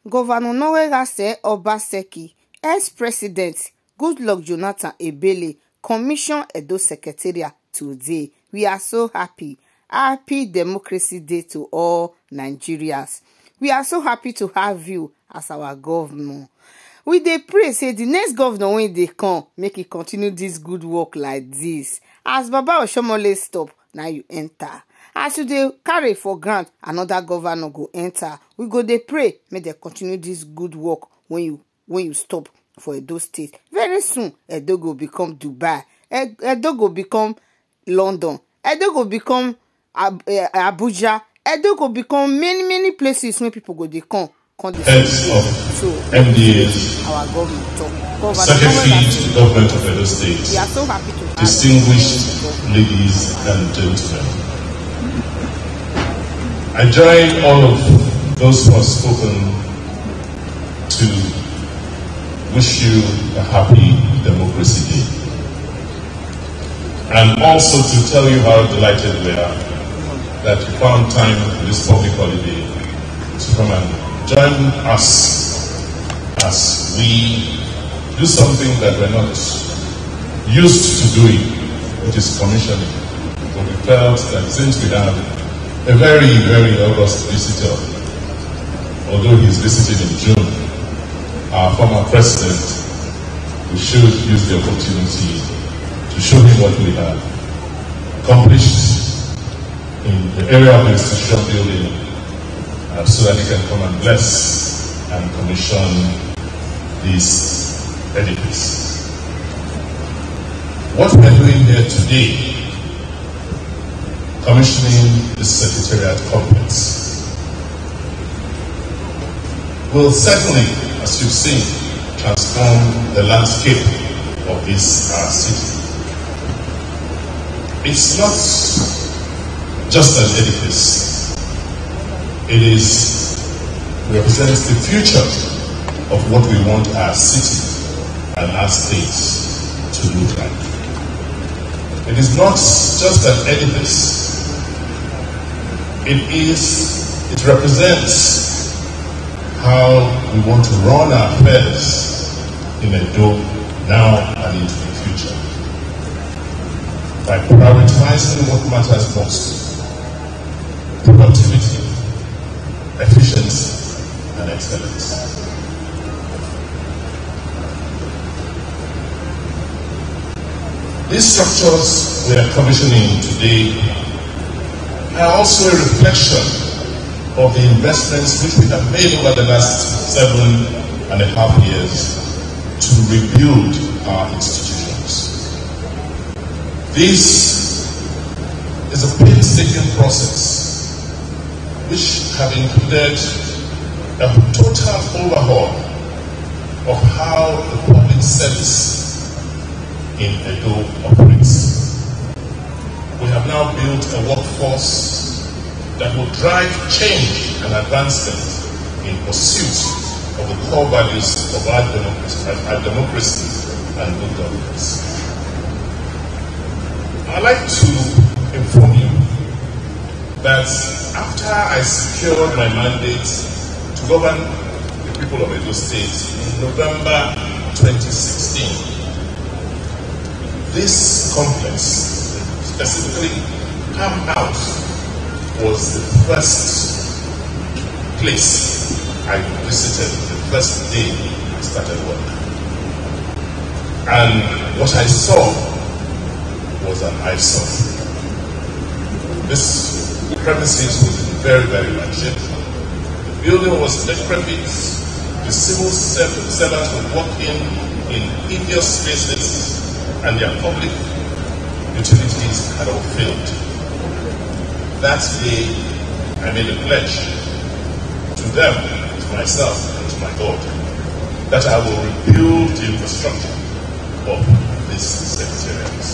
Governor Norwegase Obaseki, ex-president Goodluck Jonathan Ebele, commission Edo Secretariat today. We are so happy. Happy Democracy Day to all Nigerians. We are so happy to have you as our governor. We dey pray say the next governor when they come, make it continue this good work like this. As Baba Oshomole stop, now you enter. As you dey carry for grant, another governor go enter. We go dey pray, make they continue this good work when you stop for Edo State. Very soon, Edo go become Dubai. Edo go become London. Edo go become Abuja. Edo go become many places where people go dey come. Heads of so, MDA, our government talk. Secretary to the government of Edo State, we are so happy to distinguished ladies and gentlemen. I join all of those who have spoken to wish you a happy Democracy Day, and also to tell you how delighted we are that you found time for this public holiday to come and join us as we do something that we're not used to doing, which is commissioning. But we felt that since we have a very august visitor, although he's visiting in June, our former president, we should use the opportunity to show him what we have accomplished in the area of institution building, so that he can come and bless and commission this edifice. What we're doing here today, commissioning the Secretariat complex, will certainly, as you've seen, transform the landscape of this city. It's not just an edifice. It represents the future of what we want our city and our state to look like. It is not just an edifice. It represents how we want to run our affairs in Edo now and into the future, by prioritizing what matters most: productivity, efficiency, and excellence. These structures we are commissioning today are also a reflection of the investments which we have made over the last 7.5 years to rebuild our institutions. This is a painstaking process which have included a total overhaul of how the public service in Edo operates. We have now built a workforce that will drive change and advancement in pursuit of the core values of our democracy and good governance. I'd like to inform you that after I secured my mandate to govern the people of Edo State in November 2016, this complex, specifically Palm House, was the first place I visited the first day I started work. And what I saw was an eyesore. This premises was in very bad shape. The building was decrepit. The civil servants would walk in hideous spaces, and their public utilities had all failed. That day, I made a pledge to them, to myself, and to my God, that I will rebuild the infrastructure of this secretariat.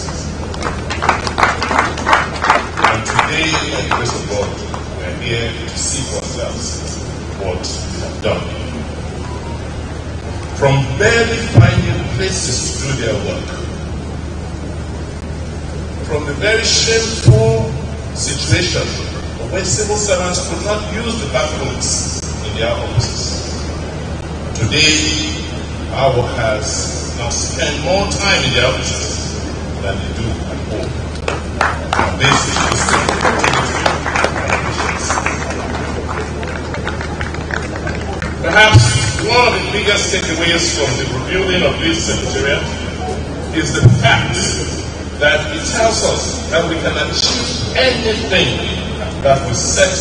And today, by the grace of God, we are here to see for ourselves what we have done. From barely finding places to do their work, from the very shameful situation where civil servants could not use the bathrooms in their offices, Today, our workers now spend more time in their offices than they do at home. And this is the same productivity and efficiency. Perhaps one of the biggest takeaways from the rebuilding of this secretariat is the fact that it tells us that we can achieve anything that we set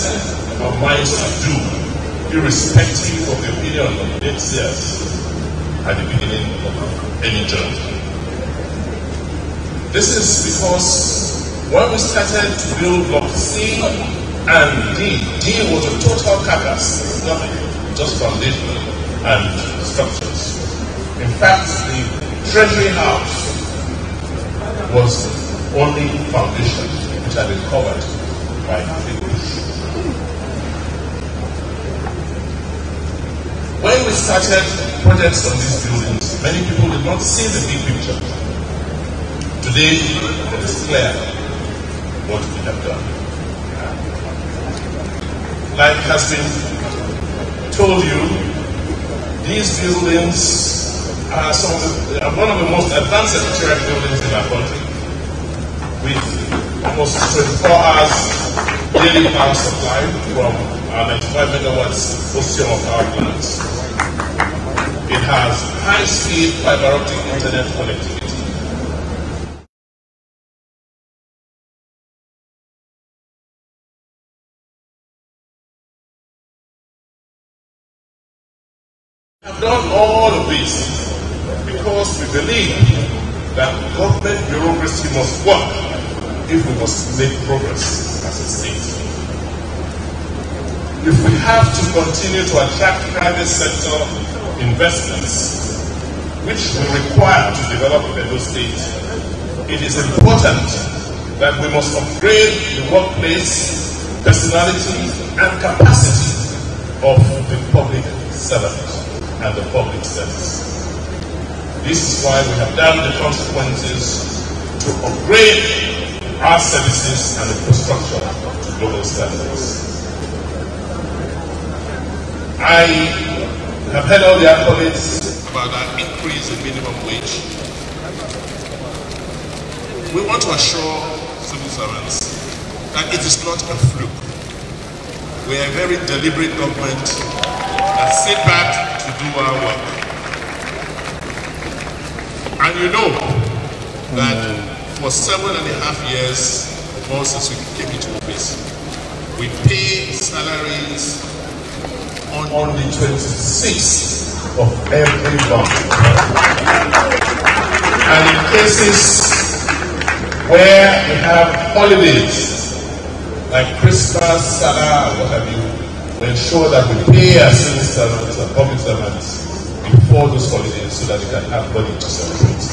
our minds to do, irrespective of the opinion of the naysayers at the beginning of any journey. This is because when we started to build Block C and D was a total carcass, nothing, just foundation and structures. In fact, the Treasury House was only foundation, which had been covered by figures. When we started projects on these buildings, many people did not see the big picture. Today, it is clear what we have done. Like has been told you, these buildings are one of the most advanced secretariat buildings in our country, with almost 24 hours daily power supply from our 95 megawatts ocean power plants. It has high-speed fiber optic internet connectivity. We have done all of this because we believe that government bureaucracy must work if we must make progress as a state. If we have to continue to attract private sector investments, which we require to develop Edo State, it is important that we must upgrade the workplace, personality, and capacity of the public servant and the public service. This is why we have done the consequences to upgrade our services and infrastructure to global standards. I have heard all the accolades about our increase in minimum wage. We want to assure civil servants that it is not a fluke. We are a very deliberate government that sit back to do our work. And you know that for 7.5 years, more since we came into office, we pay salaries on the 26th of every month. And in cases where we have holidays, like Christmas, Salah, what have you, we ensure that we pay our civil servants and public servants before those holidays so that they can have money to celebrate.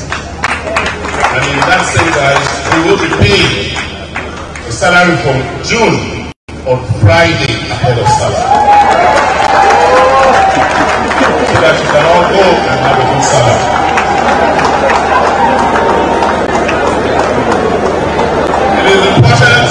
And in that same guys, we will be paying the salary from June on Friday ahead of Salah. So that you can all go and have a good Salah. It is important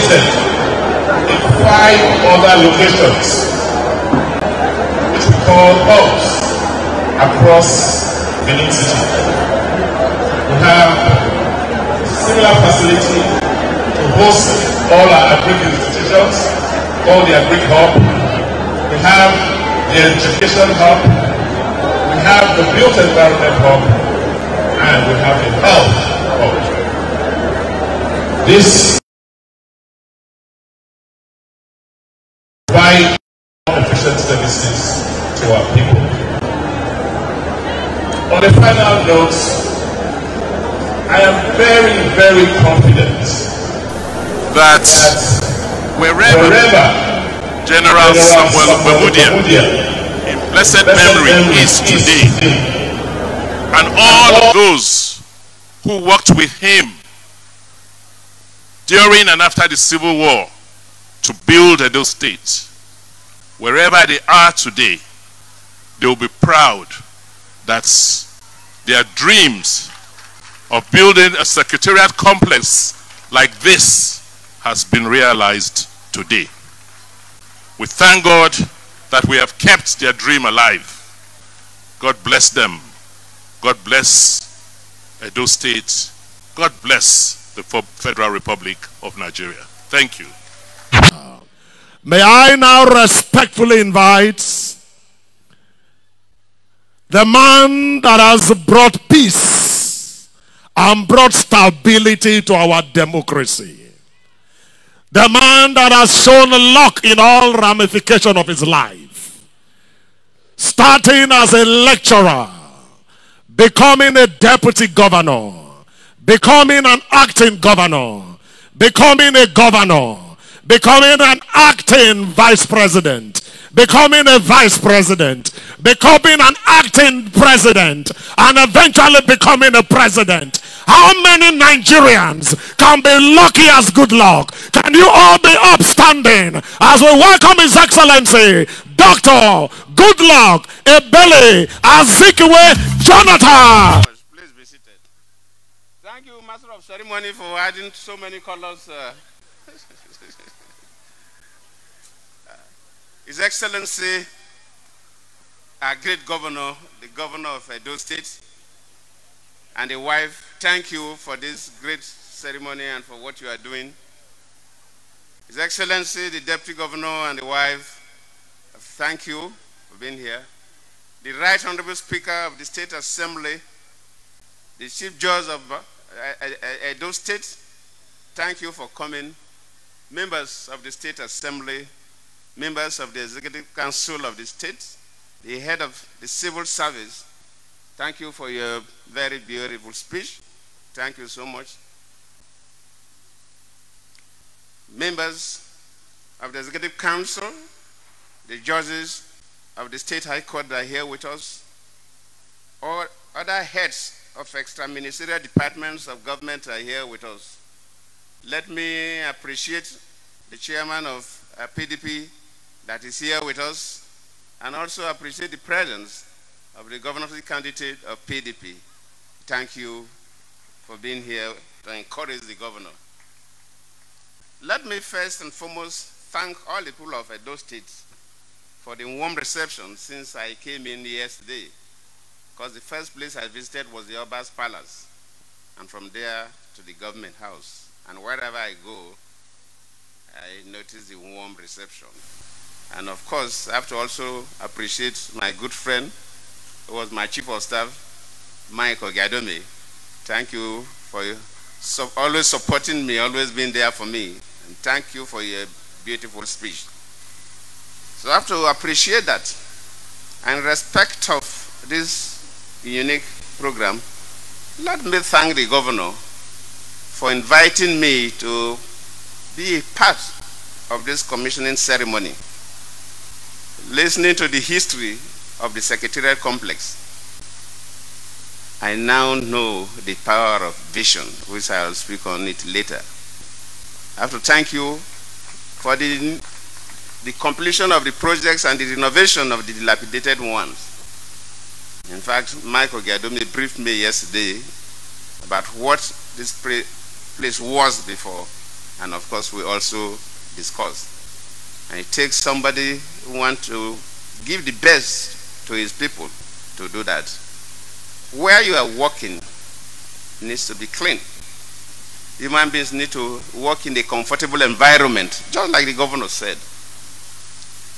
in 5 other locations, which we call hubs across Benin City. We have similar facility to host all our agric institutions, called the Agric Hub. we have the education hub, we have the built environment hub, and we have the health hub. This provide efficient services to our people. On the final note, I am very, very confident that wherever General Samuel Bemudia in blessed memory is today, and all those who worked with him during and after the Civil War to build Edo State, wherever they are today, they will be proud that their dreams of building a secretariat complex like this has been realized today. We thank God that we have kept their dream alive. God bless them. God bless Edo State. God bless the Federal Republic of Nigeria. Thank you. May I now respectfully invite the man that has brought peace and brought stability to our democracy. The man that has shown luck in all ramifications of his life. Starting as a lecturer, becoming a deputy governor, becoming an acting governor, becoming a governor, becoming an acting vice president, becoming a vice president, becoming an acting president, and eventually becoming a president. How many Nigerians can be lucky as good luck? Can you all be upstanding as we welcome His Excellency Dr. Goodluck Ebele Azikiwe Jonathan? Please be seated. Thank you, Master of Ceremony, for adding so many colors. His Excellency, our great governor, the governor of Edo State, and the wife, thank you for this great ceremony and for what you are doing. His Excellency, the deputy governor and the wife, thank you for being here. The Right Honorable Speaker of the State Assembly, the Chief Judge of Edo State, thank you for coming. Members of the State Assembly, members of the Executive Council of the state, the head of the civil service, thank you for your very beautiful speech. Thank you so much. Members of the Executive Council, the judges of the State High Court that are here with us, all other heads of extra-ministerial departments of government are here with us. Let me appreciate the chairman of PDP that is here with us, and also appreciate the presence of the governorship candidate of PDP. Thank you for being here to encourage the governor. Let me first and foremost thank all the people of Edo State for the warm reception since I came in yesterday, because the first place I visited was the Oba's Palace, and from there to the government house. And wherever I go, I notice the warm reception. And of course, I have to also appreciate my good friend, who was my chief of staff, Mike Ogiadome. Thank you for always supporting me, always being there for me. And thank you for your beautiful speech. So I have to appreciate that. And in respect of this unique program, let me thank the governor for inviting me to be a part of this commissioning ceremony. Listening to the history of the Secretariat complex, I now know the power of vision, which I'll speak on it later. I have to thank you for the completion of the projects and the renovation of the dilapidated ones. In fact, Mike Ogiadome briefed me yesterday about what this place was before, and of course we also discussed. And it takes somebody who wants to give the best to his people to do that. Where you are working needs to be clean. Human beings need to work in a comfortable environment, just like the governor said.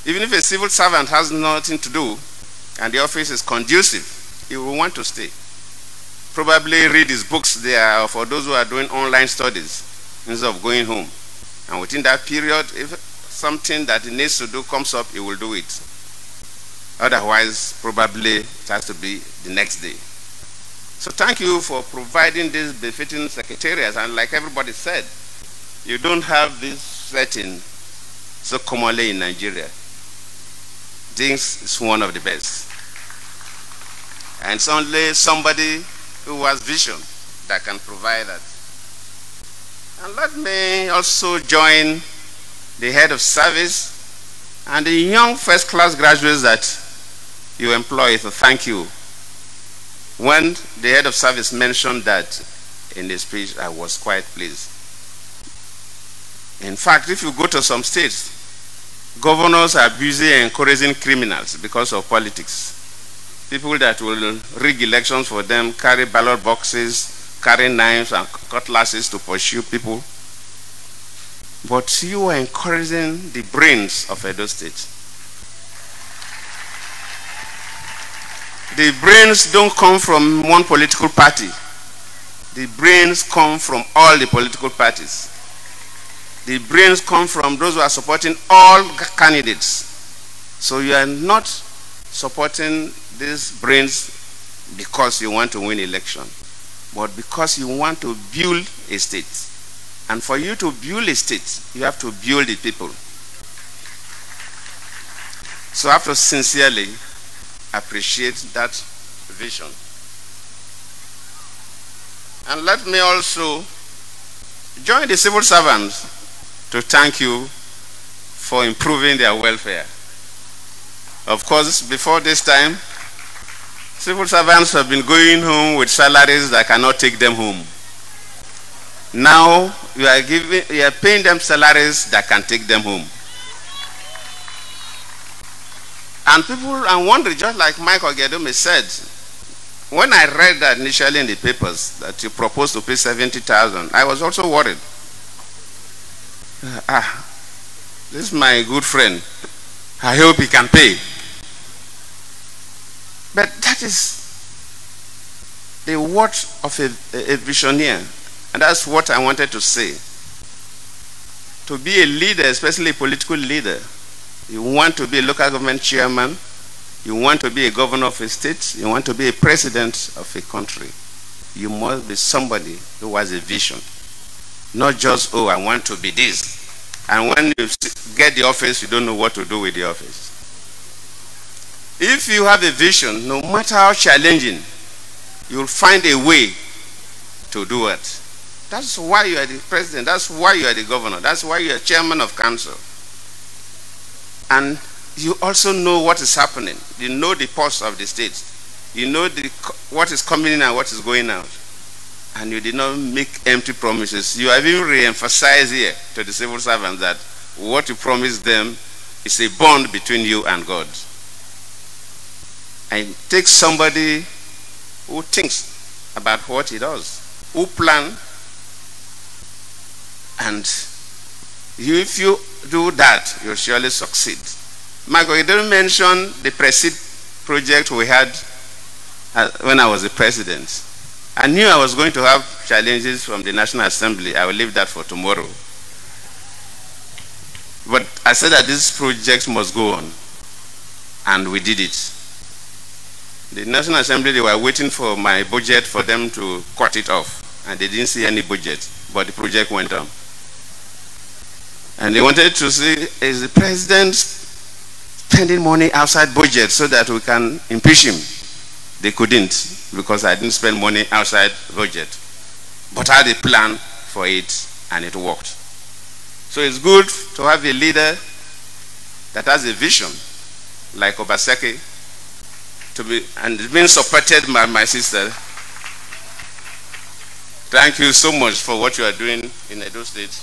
Even if a civil servant has nothing to do and the office is conducive, he will want to stay. Probably read his books there for those who are doing online studies instead of going home. And within that period, if something that he needs to do comes up, he will do it. Otherwise, probably it has to be the next day. So thank you for providing this befitting secretariat. And like everybody said, you don't have this setting so commonly in Nigeria. This is one of the best. And it's only somebody who has vision that can provide that. And let me also join the head of service and the young first-class graduates that you employ to thank you. When the head of service mentioned that in the speech, I was quite pleased. In fact, if you go to some states, governors are busy encouraging criminals because of politics. People that will rig elections for them, carry ballot boxes, carry knives and cutlasses to pursue people. But you are encouraging the brains of Edo State. The brains don't come from one political party. The brains come from all the political parties. The brains come from those who are supporting all candidates. So you are not supporting these brains because you want to win election, but because you want to build a state. And for you to build a state, you have to build the people. So I have to sincerely appreciate that vision. And let me also join the civil servants to thank you for improving their welfare. Of course, before this time, civil servants have been going home with salaries that cannot take them home. Now you are paying them salaries that can take them home. And people are wondering, just like Michael Gedome said, when I read that initially in the papers that you proposed to pay 70,000, I was also worried. This is my good friend. I hope he can pay. But that is the word of a visionary. And that's what I wanted to say. To be a leader, especially a political leader, you want to be a local government chairman, you want to be a governor of a state, you want to be a president of a country, you must be somebody who has a vision. Not just, oh, I want to be this. And when you get the office, you don't know what to do with the office. If you have a vision, no matter how challenging, you'll find a way to do it. That's why you are the president. That's why you are the governor. That's why you are chairman of council. And you also know what is happening. You know the pulse of the state. You know what is coming in and what is going out. And you did not make empty promises. You have even re-emphasized here to the civil servants that what you promised them is a bond between you and God. And take somebody who thinks about what he does, who plans. And if you do that, you'll surely succeed. Michael, you didn't mention the Presid project we had when I was the president. I knew I was going to have challenges from the National Assembly. I will leave that for tomorrow. But I said that this project must go on. And we did it. The National Assembly, they were waiting for my budget for them to cut it off. And they didn't see any budget. But the project went on. And they wanted to see, is the president spending money outside budget so that we can impeach him? They couldn't, because I didn't spend money outside budget. But I had a plan for it, and it worked. So it's good to have a leader that has a vision, like Obaseki, and it's being supported by my sister. Thank you so much for what you are doing in Edo State.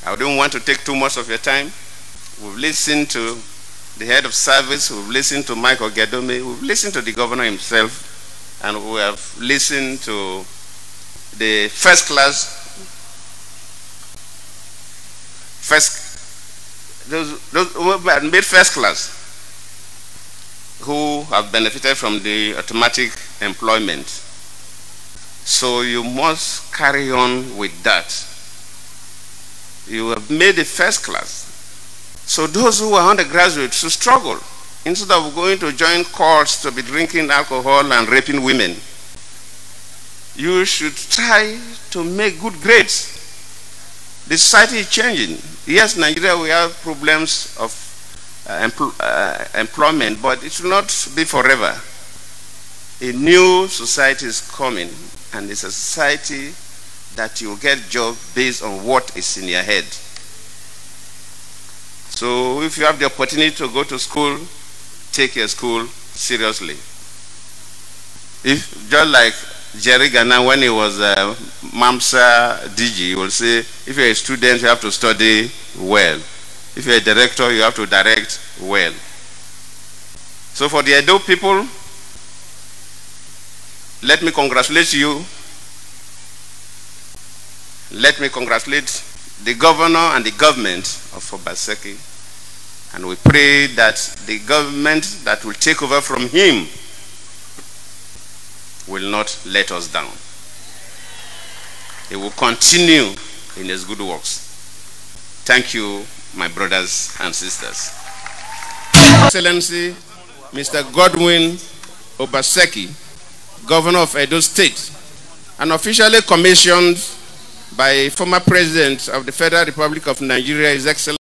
I don't want to take too much of your time. We've listened to the head of service, we've listened to Michael Gedome, we've listened to the governor himself, and we have listened to the first those who have made first class, who have benefited from the automatic employment. So you must carry on with that. You have made the first class. So those who are undergraduates should struggle. Instead of going to join courts to be drinking alcohol and raping women, you should try to make good grades. The society is changing. Yes, Nigeria, we have problems of employment, but it will not be forever. A new society is coming, and it's a society that you get job based on what is in your head. So if you have the opportunity to go to school, take your school seriously. If just like Jerry Ghana, when he was MAMSA DG, he will say, if you're a student, you have to study well. If you're a director, you have to direct well. So for the EDO people, let me congratulate you. Let me congratulate the governor and the government of Obaseki. And we pray that the government that will take over from him will not let us down. He will continue in his good works. Thank you, my brothers and sisters. Excellency, Mr. Godwin Obaseki, Governor of Edo State, and officially commissioned by former President of the Federal Republic of Nigeria, His Excellency